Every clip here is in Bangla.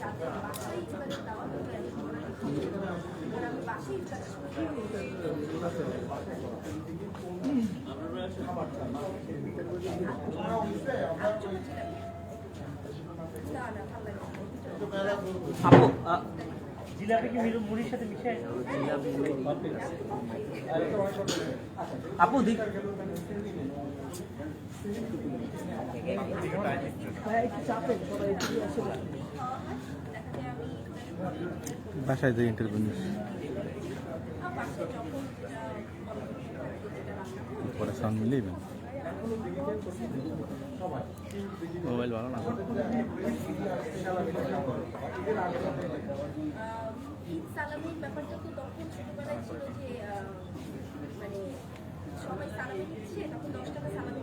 তাদের বাসায় ইফতারের দাওয়াত আমি বাসায় ইফতারের আপু জিলাপি কি মুড়ির সাথে মিশে আপু দেখ বাসায় যে ইন্টারভিউ পরে সাউন্ড মিলিয়ে মোবাইল ভালো না ঈদ সালামির ব্যাপারটা তো তখন ছোটবেলায় ছিল যে মানে সবাই সালামি দিচ্ছে তখন 10 টাকা সালামি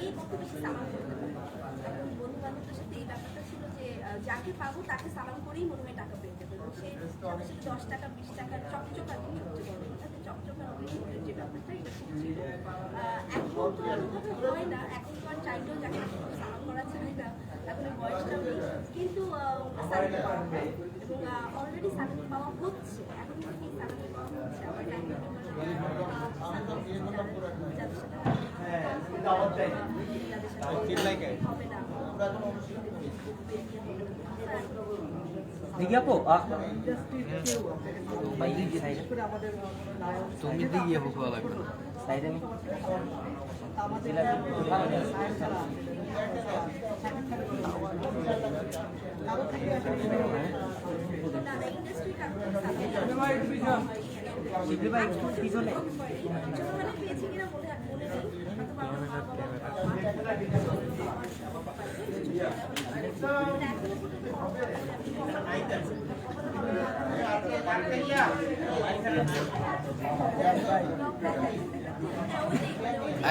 এই কত বেশি সালাম করতে পারে এখন বন্ধু বান্ধবদের সাথে এই ব্যাপারটা ছিল যে যাকে পাবো তাকে সালাম করেই মনে হয় টাকা পেয়ে যাবে এবং সেই 10 টাকা 20 টাকা চকচকা চকচকা যে ব্যাপারটা এটা খুব ছিল এখন তো ওইভাবে হয় না এখন তো আর চাইলেও যাকে সালাম করা যায় না এখন বয়সটাও নেই কিন্তু সালামি পাওয়া হয় এবং অলরেডি সালামি পাওয়া হচ্ছে এখন থেকেই সালামি পাওয়া হচ্ছে আমার দেখি আপু তুমি দিকে ভালো লাগবে সাইডে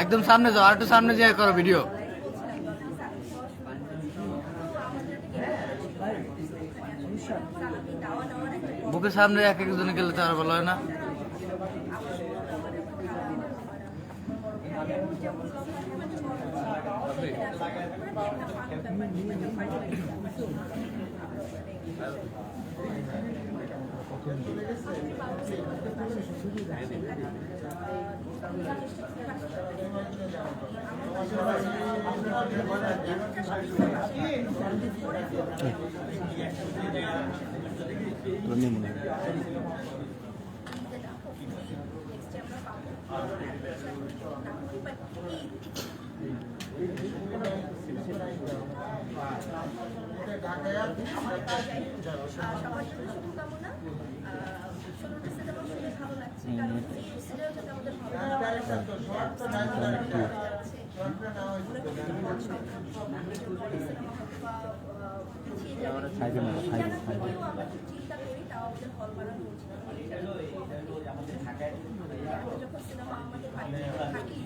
একদম সামনে যাও, আর একটু সামনে যেয়ে করো ভিডিও। বুকের সামনে এক একজনে গেলে তো আর ভালো হয় না। সবার জন্য শুভকামনা। 16 ডিসেম্বর শুনে ভালো লাগছে কারণ এই সিরিয়াল যাতে আমাদের চিন্তা করি তাও আমাদের হল বানানো উচিত যখন সিনেমা আমাদের থাকি